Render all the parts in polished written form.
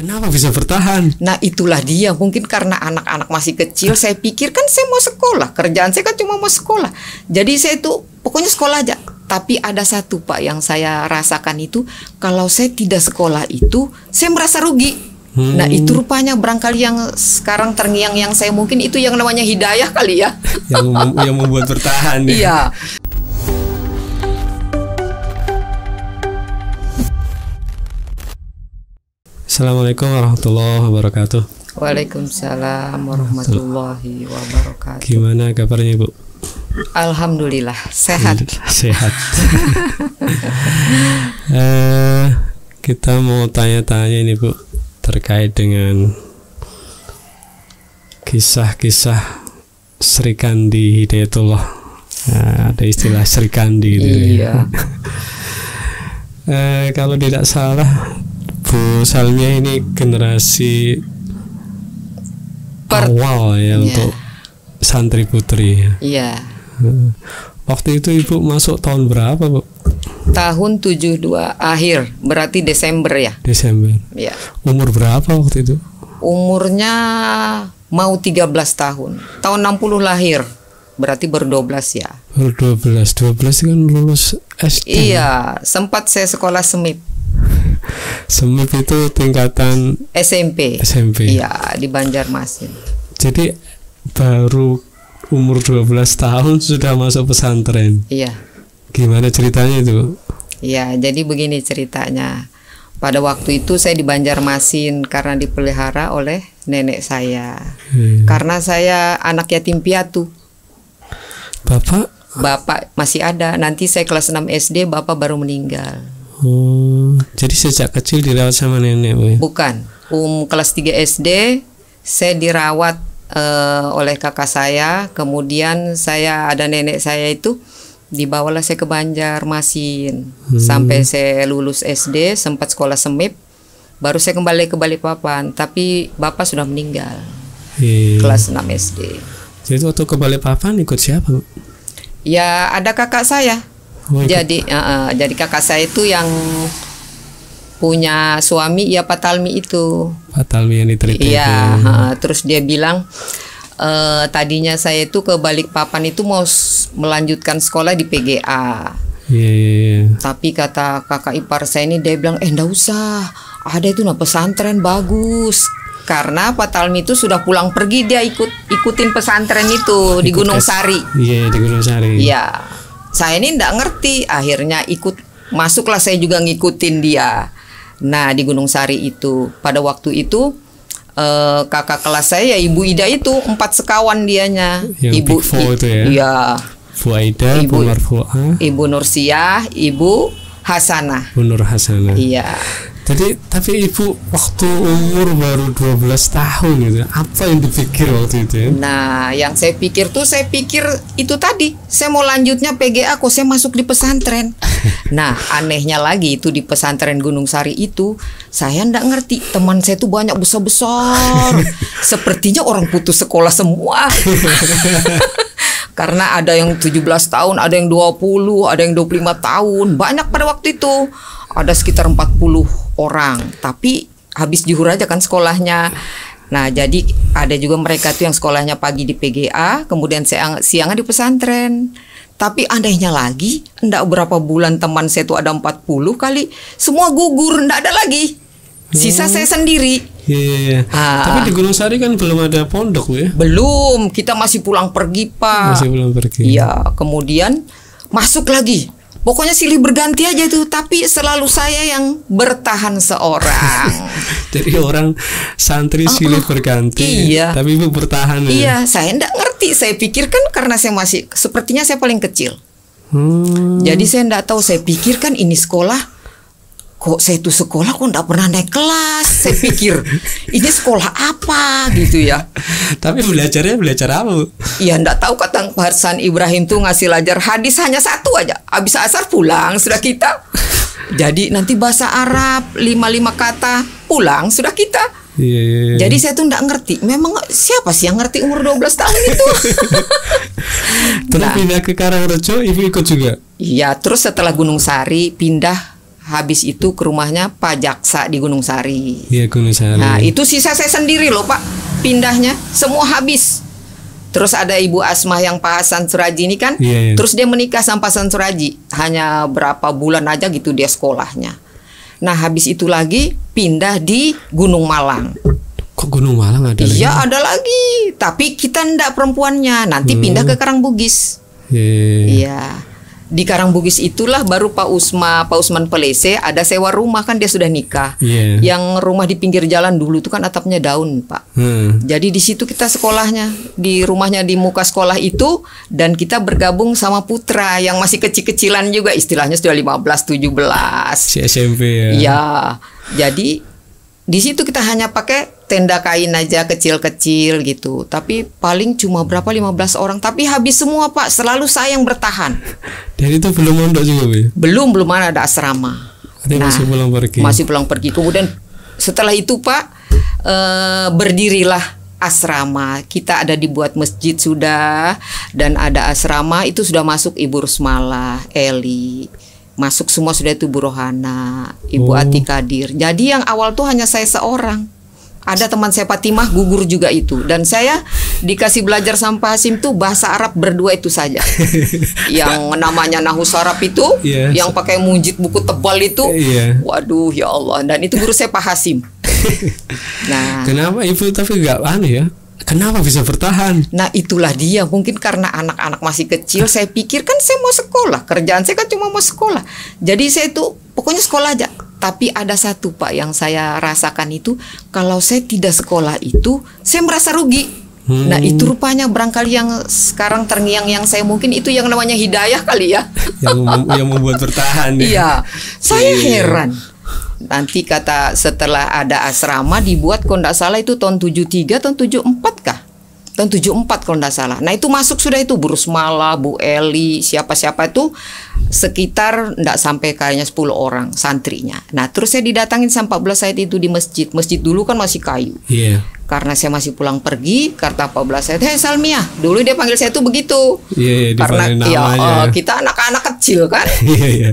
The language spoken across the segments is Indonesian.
Kenapa bisa bertahan? Nah itulah dia, mungkin karena anak-anak masih kecil, saya pikir kan saya mau sekolah, kerjaan saya kan cuma mau sekolah. Jadi saya itu pokoknya sekolah aja. Tapi ada satu Pak yang saya rasakan itu, kalau saya tidak sekolah itu, saya merasa rugi. Nah itu rupanya barangkali yang sekarang terngiang-yang saya, mungkin itu yang namanya hidayah kali ya. yang membuat bertahan. Iya. Assalamualaikum warahmatullahi wabarakatuh. Waalaikumsalam warahmatullahi wabarakatuh. Gimana kabarnya Ibu? Alhamdulillah sehat. Sehat. Kita mau tanya-tanya ini Bu, terkait dengan kisah-kisah Sri Kandi Hidayatullah. Nah, ada istilah Sri Kandi gitu. Iya. Kalau tidak salah Bu Salmia ini generasi awal ya untuk santri putri. Iya. Waktu itu Ibu masuk tahun berapa Bu? Tahun 72 akhir, berarti Desember ya. Desember. Iya. Umur berapa waktu itu? Umurnya mau 13 tahun. Tahun 60 lahir. Berarti ber-12 ya. Ber-12. 12 kan lulus SD. Iya, sempat saya sekolah SEMIP. SEMIP itu tingkatan SMP. SMP. Iya, di Banjarmasin. Jadi baru umur 12 tahun sudah masuk pesantren. Iya. Gimana ceritanya itu? Iya, jadi begini ceritanya. Pada waktu itu saya di Banjarmasin karena dipelihara oleh nenek saya. Karena saya anak yatim piatu. Bapak masih ada. Nanti saya kelas 6 SD, bapak baru meninggal. Jadi sejak kecil dirawat sama nenek Bu? Bukan. Kelas 3 SD saya dirawat oleh kakak saya. Kemudian saya ada nenek saya itu, dibawalah saya ke Banjarmasin. Sampai saya lulus SD, sempat sekolah SEMIP. Baru saya kembali ke Balikpapan. Tapi bapak sudah meninggal. Kelas 6 SD. Jadi waktu ke Balikpapan ikut siapa Bu? Ya ada kakak saya. Jadi kakak saya itu yang punya suami, ya Pak Talmi itu. Pak Talmi yang diterima. Iya, terus dia bilang tadinya saya itu ke Balikpapan itu mau melanjutkan sekolah di PGA. Tapi kata kakak ipar saya ini, dia bilang ndak usah, ada itu pesantren bagus. Karena Pak Talmi itu sudah pulang pergi, dia ikutin pesantren itu di Gunung Sari. Iya, di Gunung Sari. Iya. Saya ini ndak ngerti, akhirnya masuklah saya juga ngikutin dia. Nah di Gunung Sari itu pada waktu itu kakak kelas saya ya Ibu Ida itu 4 sekawan dianya. Yang Ibu itu ya. Iya. Bu Aida, Bu Marfuah, Ibu Nursiah, Ibu Hasanah. Bu Nur Hasanah. Iya. Jadi tapi Ibu waktu umur baru 12 tahun gitu, apa yang dipikir waktu itu ya? Nah yang saya pikir itu tadi, saya mau lanjutnya PGA kok saya masuk di pesantren. Nah anehnya lagi itu di pesantren Gunung Sari itu, saya ndak ngerti, teman saya tuh banyak besar-besar. Sepertinya orang putus sekolah semua. Karena ada yang 17 tahun, ada yang 20, ada yang 25 tahun. Banyak pada waktu itu. Ada sekitar 40 orang. Tapi habis zuhur aja kan sekolahnya. Nah jadi ada juga mereka tuh yang sekolahnya pagi di PGA, kemudian siangnya di pesantren. Tapi anehnya lagi, ndak berapa bulan teman saya tuh ada 40 kali, semua gugur, ndak ada lagi. Sisa saya sendiri. Iya. Tapi di Gunung Sari kan belum ada pondok ya? Belum, kita masih pulang pergi Pak. Masih pulang pergi. Iya, kemudian masuk lagi. Pokoknya silih berganti aja tuh, tapi selalu saya yang bertahan seorang. Jadi orang santri silih berganti, iya. Tapi Ibu bertahan ya? Iya, saya enggak ngerti. Saya pikir kan karena saya sepertinya saya paling kecil. Jadi saya enggak tahu, saya pikir kan ini sekolah. Kok saya tuh sekolah kok enggak pernah naik kelas. Saya pikir ini sekolah apa gitu ya. Tapi belajar apa Bu? Iya enggak tahu, kata Pak Hasan Ibrahim tuh ngasih belajar hadis hanya 1 aja. Habis asar pulang sudah kita. Jadi nanti bahasa Arab 5 kata pulang sudah kita. Iya. Jadi saya tuh enggak ngerti. Memang siapa sih yang ngerti umur 12 tahun itu? Terus pindah ke Karangrejo, Ibu ikut juga? Iya, terus setelah Gunung Sari pindah habis itu ke rumahnya Pak Jaksa di Gunung Sari. Iya, Gunung Sari. Nah, itu sisa saya sendiri loh Pak, pindahnya semua habis. Terus ada Ibu Asmah yang Pak Hasan Suraji ini kan, terus dia menikah sama Pak Hasan Suraji, hanya berapa bulan aja gitu dia sekolahnya. Nah habis itu lagi pindah di Gunung Malang. Kok Gunung Malang ada lagi? Iya ada lagi, tapi kita ndak perempuannya, nanti pindah ke Karangbugis. Iya. Di Karangbugis itulah baru Pak Usman Pelese ada sewa rumah, kan dia sudah nikah. Yang rumah di pinggir jalan dulu itu kan atapnya daun Pak. Jadi di situ kita sekolahnya, di rumahnya di muka sekolah itu, dan kita bergabung sama putra yang masih kecil-kecilan juga, istilahnya sudah 15-17. Si SMP ya. Iya. Jadi di situ kita hanya pakai tenda kain aja kecil-kecil gitu. Tapi paling cuma berapa 15 orang, tapi habis semua Pak. Selalu saya yang bertahan. Dan itu belum mondok juga, Bu? Belum ada asrama. Masih pulang pergi. Masih pulang pergi. Kemudian setelah itu Pak, berdirilah asrama. Kita ada dibuat masjid sudah, dan ada asrama itu sudah masuk Ibu Rusmala, Eli. Masuk semua sudah itu Bu Rohana, Ibu Ati Kadir. Jadi yang awal tuh hanya saya seorang. Ada teman saya Fatimah gugur juga itu. Dan saya dikasih belajar sama Pak Hasim tuh bahasa Arab berdua itu saja. Yang namanya Nahus Arab itu, yang pakai mujid buku tebal itu. Waduh ya Allah. Dan itu guru saya Pak Hasim. Nah, kenapa Ibu tapi nggak aneh ya? Kenapa bisa bertahan? Nah itulah dia, mungkin karena anak-anak masih kecil. Saya pikir kan saya mau sekolah, kerjaan saya kan cuma mau sekolah. Jadi saya itu pokoknya sekolah aja. Tapi ada satu Pak yang saya rasakan itu, kalau saya tidak sekolah itu saya merasa rugi. Nah itu rupanya barangkali yang sekarang terngiang yang saya, mungkin itu yang namanya hidayah kali ya. Yang membuat bertahan. Iya, saya heran. Nanti kata setelah ada asrama dibuat kalau tidak salah itu tahun 73, tahun 74 kah? Tahun 74 kalau tidak salah. Nah itu masuk sudah itu Bu Rusmala, Bu Eli, siapa-siapa itu sekitar tidak sampai kayaknya 10 orang santrinya. Nah terus saya didatangin sama 14 saya itu di masjid. Masjid dulu kan masih kayu. Karena saya masih pulang pergi, kata 14 saya, "Hei Salmiah," dulu dia panggil saya tuh begitu. Karena kita anak-anak kecil kan.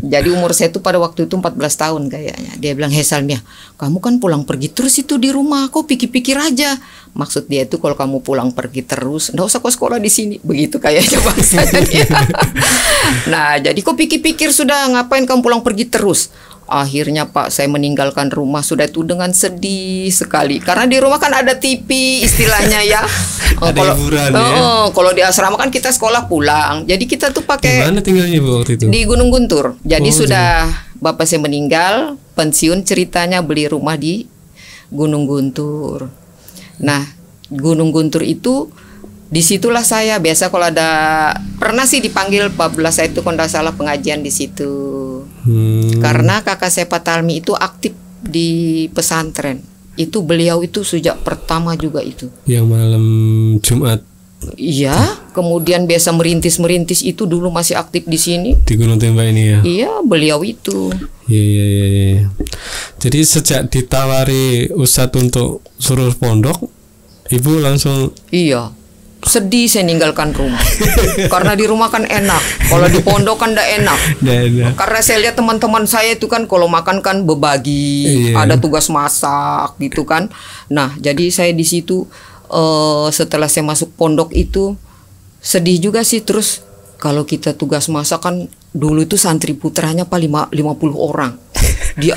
Jadi umur saya tuh pada waktu itu 14 tahun kayaknya. Dia bilang, "Hei Salmiah, kamu kan pulang pergi terus itu di rumah, kau pikir-pikir aja." Maksud dia itu kalau kamu pulang pergi terus, nggak usah kau sekolah di sini. Begitu kayaknya bahasanya dia. Nah, jadi kau pikir-pikir sudah, ngapain kamu pulang pergi terus? Akhirnya Pak saya meninggalkan rumah sudah itu dengan sedih sekali. Karena di rumah kan ada TV istilahnya ya. Kalau di asrama kan kita sekolah pulang. Jadi kita tuh pakai. Di mana tinggalnya Bu waktu itu? Di Gunung Guntur. Jadi sudah bapak saya meninggal, pensiun, ceritanya beli rumah di Gunung Guntur. Nah Gunung Guntur itu disitulah saya biasa kalau ada, pernah sih dipanggil 14 saya itu kalau tidak salah pengajian di situ. Karena kakak saya Pak Talmi itu aktif di pesantren. Itu beliau itu sejak pertama juga itu. Yang malam Jumat. Iya, kemudian biasa merintis itu dulu masih aktif di sini. Di Gunung Tembak ini ya. Iya, beliau itu. Iya. Jadi sejak ditawari Ustadz untuk suruh pondok, Ibu langsung. Iya. Sedih saya ninggalkan rumah. Karena di rumah kan enak, kalau di pondok kan tidak enak. Karena saya lihat teman-teman saya itu kan kalau makan kan berbagi, ada tugas masak gitu kan. Nah jadi saya di situ setelah saya masuk pondok itu sedih juga sih. Terus kalau kita tugas masak kan dulu itu santri putranya paling 50 orang di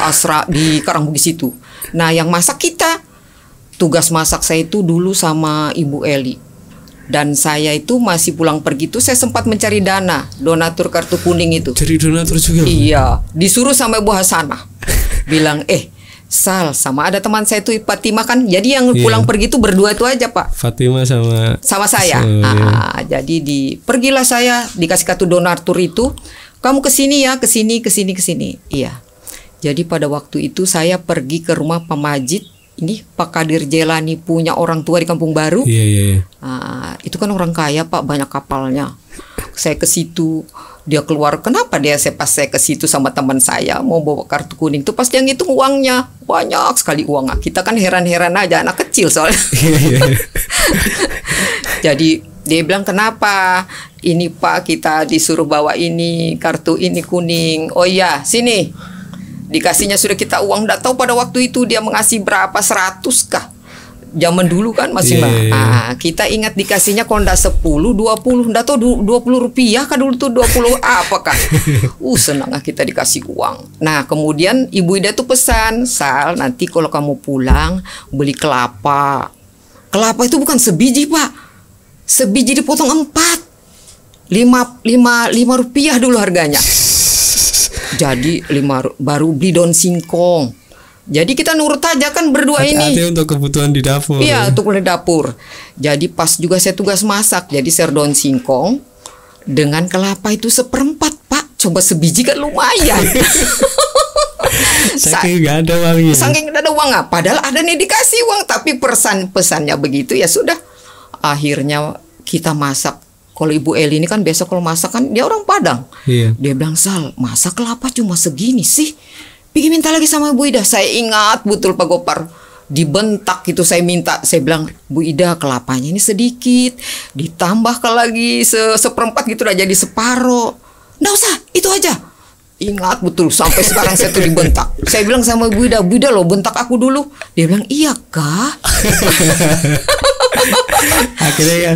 Karangbugis itu. Nah yang masak kita, tugas masak saya itu dulu sama Ibu Eli. Dan saya itu masih pulang pergi itu saya sempat mencari dana, donatur kartu kuning itu. Jadi donatur juga? Iya, disuruh sampai Bu Hasanah. Bilang, Sal, sama ada teman saya itu Fatimah kan. Jadi yang pulang pergi itu berdua itu aja Pak. Fatimah sama saya. Jadi pergilah saya dikasih kartu donatur itu. Kamu kesini ya, kesini. Iya. Jadi pada waktu itu saya pergi ke rumah Pak Majid. Ini Pak Kadir Jelani punya orang tua di Kampung Baru. Iya. Itu kan orang kaya Pak, banyak kapalnya. Saya ke situ, dia keluar. Kenapa pas saya ke situ sama teman saya mau bawa kartu kuning tuh pas dia ngitung uangnya banyak sekali uangnya. Kita kan heran-heran aja anak kecil soalnya. Jadi dia bilang kenapa? Ini Pak kita disuruh bawa ini kartu ini kuning. Oh iya sini. Dikasihnya sudah kita uang, nggak tahu pada waktu itu dia mengasih berapa, 100 kah? Zaman dulu kan masih kita ingat dikasihnya kalau ndak 10, 20, ndak tahu 20 rupiah kah dulu tuh, 20 apakah. Senang kita dikasih uang. Nah kemudian Ibu Ida tuh pesan, Sal, nanti kalau kamu pulang beli kelapa. Kelapa itu bukan sebiji Pak, sebiji dipotong 4, 5 rupiah dulu harganya. Jadi 5 baru beli daun singkong. Jadi kita nurut aja kan berdua ini. Hati-hati untuk kebutuhan di dapur. Iya, untuk di dapur. Jadi pas juga saya tugas masak, jadi share daun singkong dengan kelapa itu 1/4 Pak. Coba sebiji kan lumayan. Saking nggak ada uangnya. Saking nggak ada uang, padahal ada nih dikasih uang, tapi pesannya begitu ya sudah. Akhirnya kita masak. Kalau Ibu Eli ini kan biasa kalau masak kan dia orang Padang. Iya. Dia bilang, Sal, masak kelapa cuma segini sih. Pergi minta lagi sama Bu Ida. Saya ingat betul Pak Gopar. Dibentak itu saya minta. Saya bilang, Bu Ida kelapanya ini sedikit. Ditambah lagi 1/4 gitu udah jadi separuh. Nggak usah, itu aja. Ingat betul sampai sekarang saya tuh dibentak. Saya bilang sama Bu Ida loh bentak aku dulu. Dia bilang, iya kah? Akhirnya ya.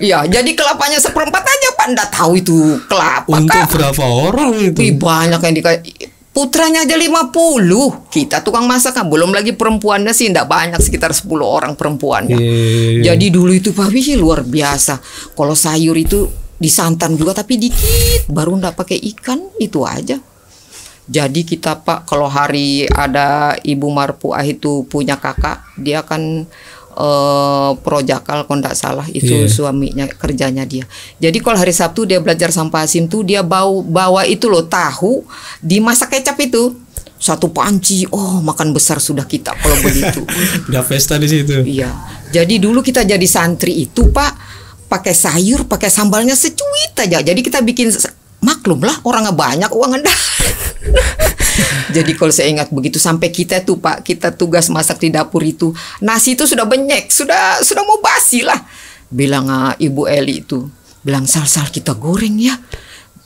Iya, jadi kelapanya 1/4 aja Pak. Nggak tahu itu kelapa. Untuk berapa orang itu? Banyak yang dikasih. Putranya aja 50. Kita tukang masak kan, belum lagi perempuannya sih enggak banyak, sekitar 10 orang perempuannya. Jadi dulu itu Pak, luar biasa. Kalau sayur itu disantan juga tapi dikit, baru enggak pakai ikan, itu aja. Jadi kita Pak, kalau hari ada Ibu Marpuah itu punya kakak, dia kan Projakal kalau enggak salah itu suaminya, kerjanya dia. Jadi kalau hari Sabtu dia belajar sampah asin tuh dia bawa itu loh, tahu dimasak kecap itu 1 panci. Makan besar sudah kita kalau begitu. Udah pesta di situ. Iya. Jadi dulu kita jadi santri itu Pak, pakai sayur, pakai sambalnya secuit aja. Jadi kita bikin, maklum lah orangnya banyak, uang ada. Jadi kalau saya ingat begitu, sampai kita tuh Pak, kita tugas masak di dapur itu, nasi itu sudah benyek, sudah mau basi lah. Bilang Ibu Eli itu, bilang Sal kita goreng ya,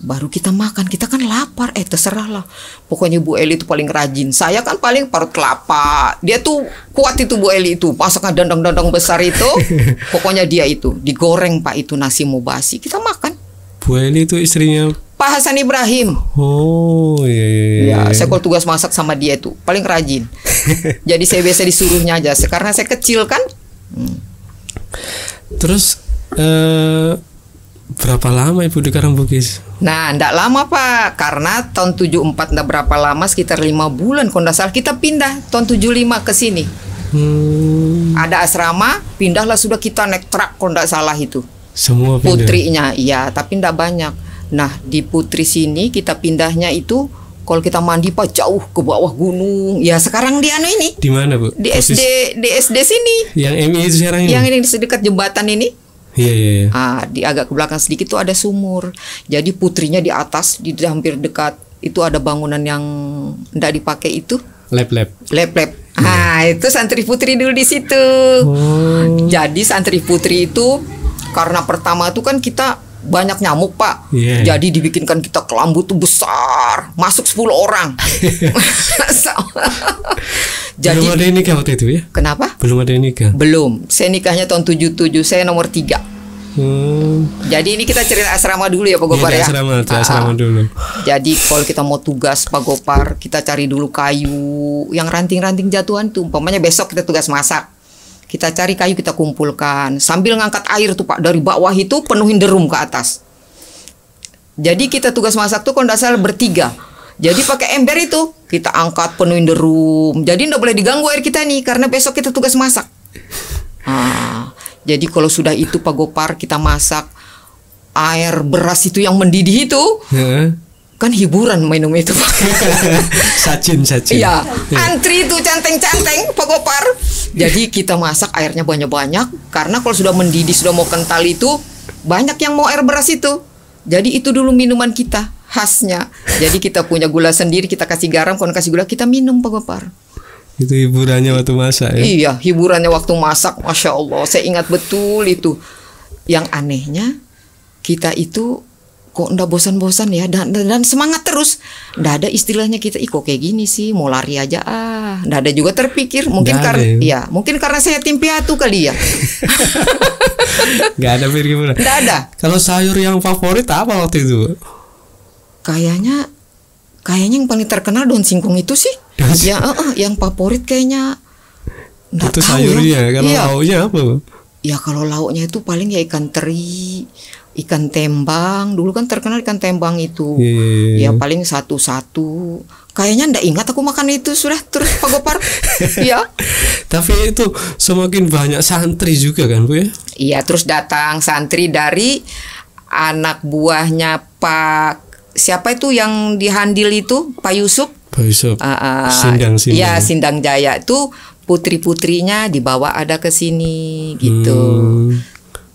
baru kita makan, kita kan lapar. Terserah lah. Pokoknya Bu Eli itu paling rajin. Saya kan paling parut kelapa. Dia tuh kuat itu Bu Eli itu, masaknya dandang-dandang besar itu. Pokoknya dia itu digoreng Pak, itu nasi mau basi, kita makan. Bu Eli itu istrinya Pak Hasan Ibrahim. Oh iya. Ya, saya kalau tugas masak sama dia itu paling rajin. Jadi saya biasa disuruhnya aja, karena saya kecil kan. Terus berapa lama Ibu di Karangbugis? Nah, enggak lama Pak, karena tahun 74 enggak berapa lama, sekitar 5 bulan kalau enggak salah kita pindah tahun 75 ke sini. Ada asrama, pindahlah sudah kita naik truk kalau enggak salah itu. Semua pindah. Putrinya, iya, tapi enggak banyak. Nah, di Putri sini kita pindahnya itu kalau kita mandi Pak jauh ke bawah gunung. Ya sekarang di ini. Di mana Bu? Di SD sini. Yang MI itu sekarang ini. Yang ini dekat jembatan ini. Iya. Di agak ke belakang sedikit tuh ada sumur. Jadi putrinya di atas, di hampir dekat itu ada bangunan yang enggak dipakai itu. Lab. Itu santri putri dulu di situ. Jadi santri putri itu karena pertama itu kan kita banyak nyamuk Pak. Jadi dibikinkan kita kelambu tuh besar, masuk 10 orang. Jadi belum ada nikah waktu itu ya? Kenapa? Belum ada nikah. Belum. Saya nikahnya tahun 77, saya nomor 3. Jadi ini kita cerita asrama dulu ya Pak Gopar ya. Asrama dulu. Jadi kalau kita mau tugas Pak Gopar, kita cari dulu kayu yang ranting-ranting jatuhan tuh. Umpamanya besok kita tugas masak. Kita cari kayu, kita kumpulkan sambil ngangkat air tuh Pak dari bawah itu, penuhin derum ke atas. Jadi kita tugas masak tuh kalau nggak salah bertiga. Jadi pakai ember itu kita angkat, penuhin derum. Jadi nggak boleh diganggu air kita nih, karena besok kita tugas masak. Jadi kalau sudah itu Pak Gopar, kita masak air beras itu yang mendidih itu. Kan hiburan minum itu Pak. Sajin. Iya, antri itu canteng-canteng Pak Gopar. Jadi kita masak airnya banyak-banyak, karena kalau sudah mendidih, sudah mau kental itu, banyak yang mau air beras itu. Jadi itu dulu minuman kita khasnya. Jadi kita punya gula sendiri, kita kasih garam, kalau kasih gula kita minum Pak Gopar. Itu hiburannya waktu masak ya? Iya, hiburannya waktu masak, Masya Allah. Saya ingat betul itu. Yang anehnya, kita itu kok ndak bosan-bosan ya, dan semangat terus. Ndak ada istilahnya kita kok kayak gini sih, mau lari aja ndak ada juga terpikir. Mungkin mungkin karena saya tim piatu kali ya. Nggak ada pikir. Ndak ada. Kalau sayur yang favorit apa waktu itu? Kayaknya yang paling terkenal daun singkong itu sih. Ya, yang favorit kayaknya. Itu sayurnya. Kalau lauknya apa? Ya kalau lauknya itu paling ya ikan teri, ikan tembang. Dulu kan terkenal ikan tembang itu. Ya paling satu-satu. Kayaknya ndak ingat aku makan itu sudah terus Pak Gopar. Ya. Tapi itu semakin banyak santri juga kan Bu ya? Iya, terus datang santri dari anak buahnya Pak siapa itu yang di Handil itu, Pak Yusuf. Pak Yusuf. Sindang. Iya, Sindang Jaya itu putri-putrinya dibawa ada ke sini gitu.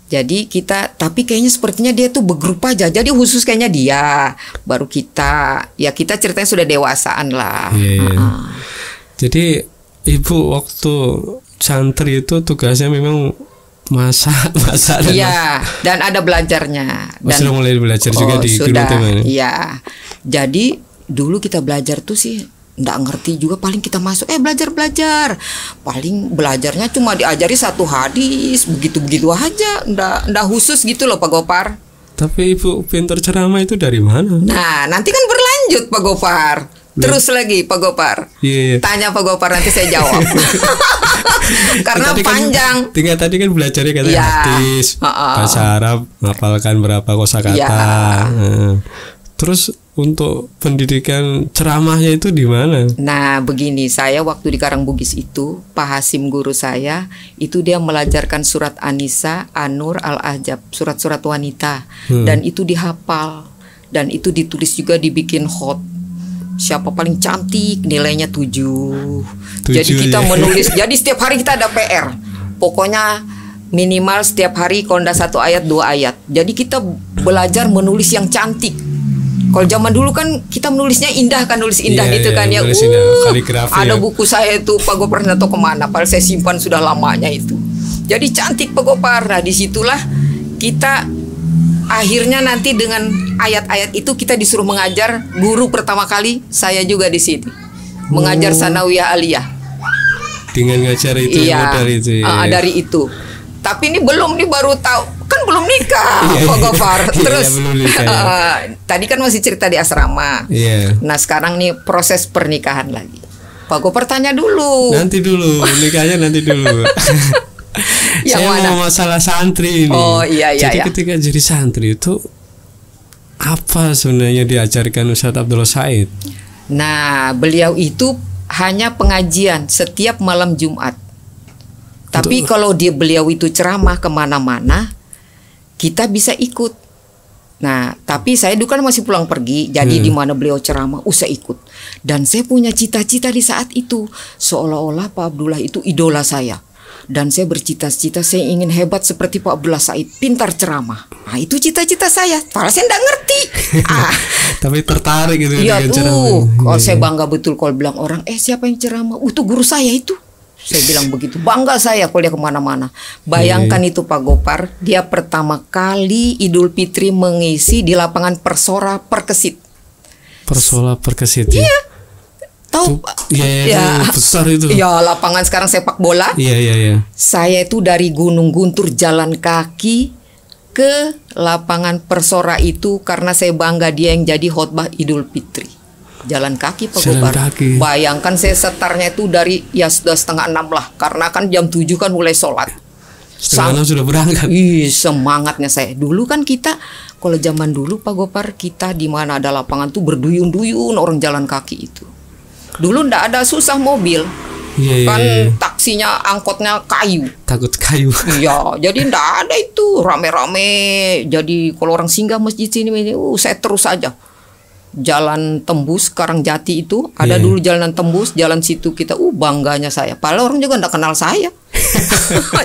Jadi tapi kayaknya sepertinya dia tuh bergrup aja. Jadi khusus kayaknya dia, baru kita. Ya kita ceritanya sudah dewasaan lah. Jadi Ibu waktu santri itu tugasnya memang masak. Iya, dan ada belajarnya. Dan sudah mulai belajar juga di Gunung Timah. Iya. Jadi dulu kita belajar tuh sih nggak ngerti juga, paling kita masuk belajar paling belajarnya cuma diajari satu hadis begitu aja, nggak khusus gitu loh Pak Gopar. Tapi Ibu pintar ceramah itu dari mana? Nah nanti kan berlanjut Pak Gopar, terus lagi Pak Gopar. Tanya Pak Gopar nanti saya jawab. Karena panjang. Tadi kan belajarnya katanya hadis, bahasa Arab, hafalkan berapa kosakata. Terus untuk pendidikan ceramahnya itu di mana? Nah begini, saya waktu di Karangbugis itu Pak Hasim guru saya itu dia melajarkan surat An-Nisa, An-Nur, Al-Ahzab, surat-surat wanita, dan itu dihafal, dan itu ditulis juga, dibikin hot. Siapa paling cantik nilainya 7. Jadi kita menulis. Jadi setiap hari kita ada PR. Pokoknya minimal setiap hari kalau ndak 1 ayat 2 ayat. Jadi kita belajar menulis yang cantik. Kalau zaman dulu kan kita menulisnya indah kan, nulis indah gitu kan ya. Ada buku saya itu Pak Gopar nggak tahu kemana, padahal saya simpan sudah lamanya itu. Jadi cantik Pak Gopar. Nah disitulah kita akhirnya nanti dengan ayat-ayat itu kita disuruh mengajar. Guru pertama kali saya juga di sini mengajar sanawiyah aliyah. Dengan ngajar itu dari itu. Dari itu. Tapi ini belum, nih baru tahu. Kan belum nikah Pak Gopar. Terus tadi kan masih cerita di asrama. Nah sekarang nih proses pernikahan lagi. Pak Gopar tanya dulu. Nanti dulu, nikahnya nanti dulu. Saya mau masalah santri ini. Jadi ketika jadi santri itu apa sebenarnya diajarkan Ustadz Abdullah Said? Nah beliau itu hanya pengajian setiap malam Jumat. Tapi kalau beliau itu ceramah kemana-mana, kita bisa ikut. Nah, tapi saya dulu kan masih pulang pergi, jadi di mana beliau ceramah, saya ikut. Dan saya punya cita-cita di saat itu, seolah-olah Pak Abdullah itu idola saya. Dan saya bercita-cita saya ingin hebat seperti Pak Abdullah Said, pintar ceramah. Nah, itu cita-cita saya. Padahal saya nggak ngerti. Tapi tertarik gitu dengan ceramah. Kalau saya bangga betul kalau bilang orang, siapa yang ceramah? Itu guru saya itu. Saya bilang begitu, bangga saya kalau dia kemana-mana. Bayangkan itu Pak Gopar, dia pertama kali Idul Fitri mengisi di lapangan Persora Perkesit. Persora Perkesit ya? Iya. Tahu? Besar itu. Ya lapangan sekarang sepak bola. Iya. Saya itu dari Gunung Guntur jalan kaki ke lapangan Persora itu karena saya bangga dia yang jadi khotbah Idul Fitri. Jalan kaki Pak Gopar. Bayangkan saya setarnya itu dari sudah 5:30 lah, karena kan jam 7 kan mulai sholat. 5:30 sudah berangkat. Semangatnya saya. Dulu kan kita kalau zaman dulu Pak Gopar, kita di mana ada lapangan tuh berduyun-duyun orang jalan kaki itu. Dulu ndak ada susah mobil. Taksinya angkotnya kayu. Takut kayu. Iya, jadi ndak ada itu rame-rame. Jadi kalau orang singgah masjid sini saya terus aja. Jalan tembus Karangjati itu ada dulu jalanan tembus, jalan situ kita bangganya saya. Padahal orang juga nggak kenal saya.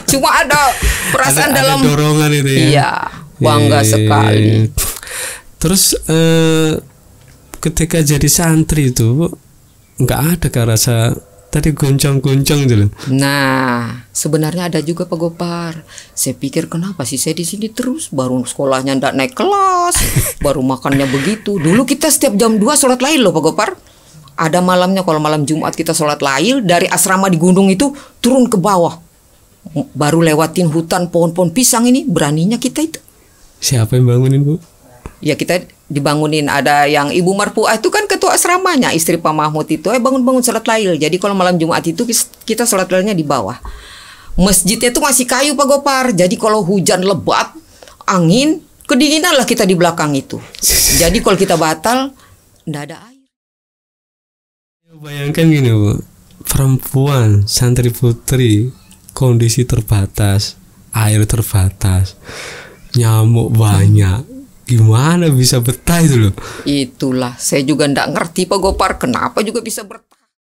Cuma ada perasaan dalam dorongan itu ya. Iya, bangga sekali. Terus ketika jadi santri itu nggak ada rasa tadi goncang-goncang gitu loh. Nah, sebenarnya ada juga Pak Gopar. Saya pikir kenapa sih saya di sini terus, baru sekolahnya ndak naik kelas, baru makannya begitu. Dulu kita setiap jam 2 sholat lail loh Pak Gopar. Ada malamnya kalau malam Jumat kita sholat lail dari asrama di gunung itu turun ke bawah. Baru lewatin hutan pohon-pohon pisang ini, beraninya kita itu. Siapa yang bangunin, Bu? Ya kita dibangunin, ada yang Ibu Marpuah itu kan ketua asramanya, istri Pak Mahmud itu, bangun-bangun sholat lail. Jadi kalau malam Jumat itu kita sholat lailnya di bawah. Masjidnya itu masih kayu Pak Gopar. Jadi kalau hujan lebat, angin, kedinginan lah kita di belakang itu. Jadi kalau kita batal, ndak ada air. Bayangkan gini Bu, perempuan, santri putri, kondisi terbatas, air terbatas, nyamuk banyak. Gimana bisa betah itu loh? Itulah, saya juga ndak ngerti Pak Gopar, kenapa juga bisa bertahan.